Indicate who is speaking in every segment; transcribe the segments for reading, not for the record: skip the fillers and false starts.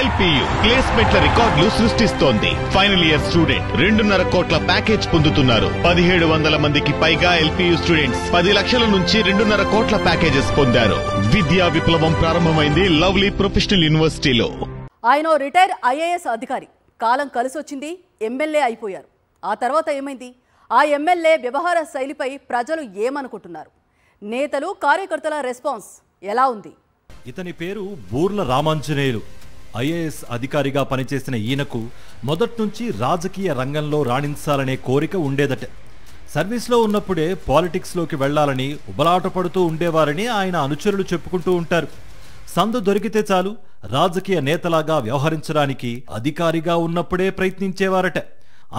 Speaker 1: LPU ప్లేస్మెంట్ల రికార్డులు సృష్టిస్తోంది. Final year student 2.5 కోట్ల ప్యాకేజ్ పొందుతున్నారు. 1700 మందికి పైగా ఎల్పీయూ స్టూడెంట్స్ 10 లక్షల నుంచి 2.5 కోట్ల ప్యాకేజెస్ పొందారు. విద్యా విప్లవం ప్రారంభమైంది లవ్లీ ప్రొఫెషనల్ యూనివర్సిటీలో.
Speaker 2: ఆయన రిటైర్ ఐఏఎస్ అధికారి. కాలం కలిసొచ్చింది, ఎమ్మెల్యే అయిపోయారు. ఆ తర్వాత ఏమైంది? ఆ ఎమ్మెల్యే వ్యవహార శైలిపై ప్రజలు ఏమనుకుంటున్నారు? నేతలు కార్యకర్తల రెస్పాన్స్ ఎలా ఉంది?
Speaker 3: ఇతని పేరు బూర్ల రామాంజనేయులు. ఐఏఎస్ అధికారిగా పనిచేసిన ఈయనకు మొదటి నుంచి రాజకీయ రంగంలో రాణించాలనే కోరిక ఉండేదట. సర్వీస్లో ఉన్నప్పుడే పాలిటిక్స్లోకి వెళ్లాలని ఉబలాట పడుతూ ఉండేవారని ఆయన అనుచరులు చెప్పుకుంటూ ఉంటారు. సందు దొరికితే చాలు రాజకీయ నేతలాగా వ్యవహరించడానికి అధికారిగా ఉన్నప్పుడే ప్రయత్నించేవారట.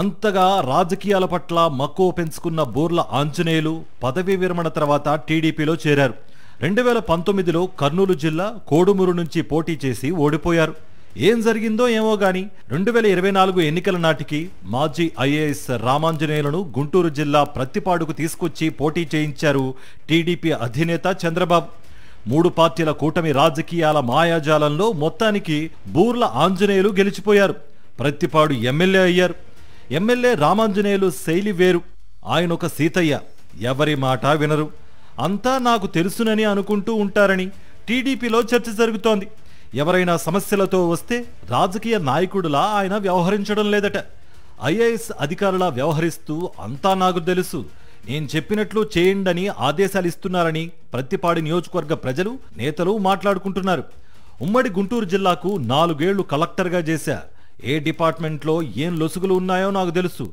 Speaker 3: అంతగా రాజకీయాల పట్ల మక్కువ పెంచుకున్న బూర్ల ఆంజనేయులు పదవీ విరమణ తర్వాత టీడీపీలో చేరారు. 2019లో కర్నూలు జిల్లా కోడుమూరు నుంచి పోటీ చేసి ఓడిపోయారు. ఏం జరిగిందో ఏమో గాని 2024 ఎన్నికల నాటికి మాజీ ఐఏఎస్ రామాంజనేయులను గుంటూరు జిల్లా ప్రత్తిపాడుకు తీసుకొచ్చి పోటీ చేయించారు టీడీపీ అధినేత చంద్రబాబు. 3 పార్టీల కూటమి రాజకీయాల మాయాజాలంలో మొత్తానికి బూర్ల ఆంజనేయులు గెలిచిపోయారు. ప్రత్తిపాడు ఎమ్మెల్యే అయ్యారు. ఎమ్మెల్యే రామాంజనేయులు శైలి వేరు. ఆయన ఒక సీతయ్య, ఎవరి మాట వినరు. అంతా నాకు తెలుసునని అనుకుంటూ ఉంటారని టీడీపీలో చర్చ జరుగుతోంది. ఎవరైనా సమస్యలతో వస్తే రాజకీయ నాయకుడిలా ఆయన వ్యవహరించడం లేదట. ఐఏఎస్ అధికారులా వ్యవహరిస్తూ అంతా నాకు తెలుసు, నేను చెప్పినట్లు చేయండని ఆదేశాలు ఇస్తున్నారని ప్రత్తిపాడు నియోజకవర్గ ప్రజలు, నేతలు మాట్లాడుకుంటున్నారు. ఉమ్మడి గుంటూరు జిల్లాకు 4 ఏళ్లు కలెక్టర్గా చేశా. ఏ డిపార్ట్మెంట్లో ఏం లొసుగులు ఉన్నాయో నాకు తెలుసు.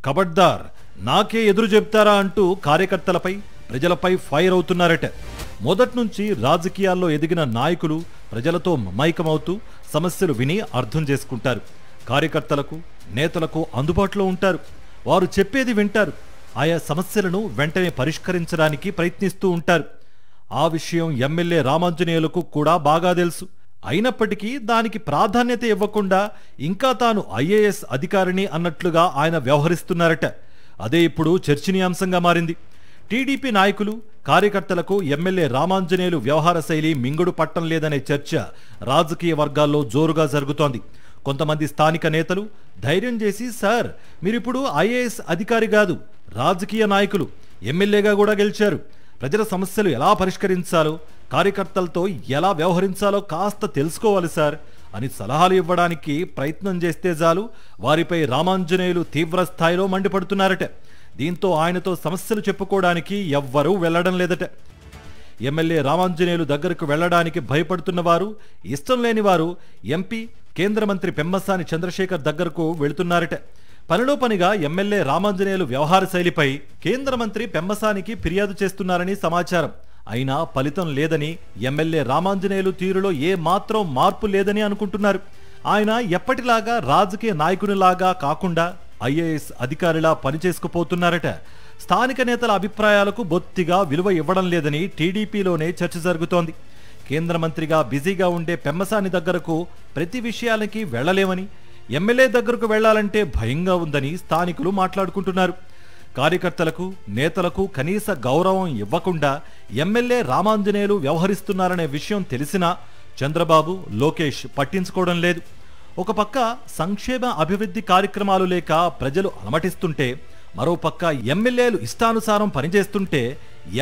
Speaker 3: ఖబర్దార్, నాకే ఎదురు చెప్తారా అంటూ కార్యకర్తలపై, ప్రజలపై ఫైర్ అవుతున్నారట. మొదటి నుంచి రాజకీయాల్లో ఎదిగిన నాయకులు ప్రజలతో మమైకమవుతూ సమస్యలు విని అర్థం చేసుకుంటారు. కార్యకర్తలకు, నేతలకు అందుబాటులో ఉంటారు. వారు చెప్పేది వింటారు. ఆయా సమస్యలను వెంటనే పరిష్కరించడానికి ప్రయత్నిస్తూ ఉంటారు. ఆ విషయం ఎమ్మెల్యే రామాంజనేయులకు కూడా బాగా తెలుసు. అయినప్పటికీ దానికి ప్రాధాన్యత ఇవ్వకుండా ఇంకా తాను ఐఏఎస్ అధికారిని అన్నట్లుగా ఆయన వ్యవహరిస్తున్నారట. అదే ఇప్పుడు చర్చనీయాంశంగా మారింది. టీడీపీ నాయకులు, కార్యకర్తలకు ఎమ్మెల్యే రామాంజనేయులు వ్యవహార శైలి మింగుడు పట్టం లేదనే చర్చ రాజకీయ వర్గాల్లో జోరుగా జరుగుతోంది. కొంతమంది స్థానిక నేతలు ధైర్యం చేసి, సార్ మీరిప్పుడు ఐఏఎస్ అధికారి కాదు, రాజకీయ నాయకులు, ఎమ్మెల్యేగా కూడా గెలిచారు, ప్రజల సమస్యలు ఎలా పరిష్కరించాలో, కార్యకర్తలతో ఎలా వ్యవహరించాలో కాస్త తెలుసుకోవాలి సార్ అని సలహాలు ఇవ్వడానికి ప్రయత్నం చేస్తే చాలు వారిపై రామాంజనేయులు తీవ్ర స్థాయిలో మండిపడుతున్నారట. దీంతో ఆయనతో సమస్యలు చెప్పుకోవడానికి ఎవ్వరూ వెళ్లడం లేదట. ఎమ్మెల్యే రామాంజనేయులు దగ్గరకు వెళ్లడానికి భయపడుతున్న వారు, ఇష్టం లేని వారు ఎంపీ, కేంద్ర మంత్రి పెమ్మసాని చంద్రశేఖర్ దగ్గరకు వెళుతున్నారట. పనిలో పనిగా ఎమ్మెల్యే రామాంజనేయులు వ్యవహార శైలిపై కేంద్ర మంత్రి పెమ్మసానికి ఫిర్యాదు చేస్తున్నారని సమాచారం. అయినా ఫలితం లేదని, ఎమ్మెల్యే రామాంజనేయులు తీరులో ఏ మాత్రం మార్పు లేదని అనుకుంటున్నారు. ఆయన ఎప్పటిలాగా రాజకీయ నాయకునిలాగా కాకుండా ఐఏఎస్ అధికారిలా పనిచేసుకుపోతున్నారట. స్థానిక నేతల అభిప్రాయాలకు బొత్తిగా విలువ ఇవ్వడం లేదని టీడీపీలోనే చర్చ జరుగుతోంది. కేంద్ర మంత్రిగా బిజీగా ఉండే పెమ్మసాని దగ్గరకు ప్రతి విషయాలకి వెళ్లలేమని, ఎమ్మెల్యే దగ్గరకు వెళ్లాలంటే భయంగా ఉందని స్థానికులు మాట్లాడుకుంటున్నారు. కార్యకర్తలకు, నేతలకు కనీస గౌరవం ఇవ్వకుండా ఎమ్మెల్యే రామాంజనేయులు వ్యవహరిస్తున్నారనే విషయం తెలిసినా చంద్రబాబు, లోకేష్ పట్టించుకోవడం లేదు. ఒక పక్క సంక్షేమ అభివృద్ధి కార్యక్రమాలు లేక ప్రజలు అలమటిస్తుంటే, మరోపక్క ఎమ్మెల్యేలు ఇష్టానుసారం పనిచేస్తుంటే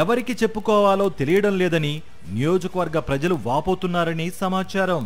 Speaker 3: ఎవరికి చెప్పుకోవాలో తెలియడం లేదని నియోజకవర్గ ప్రజలు వాపోతున్నారని సమాచారం.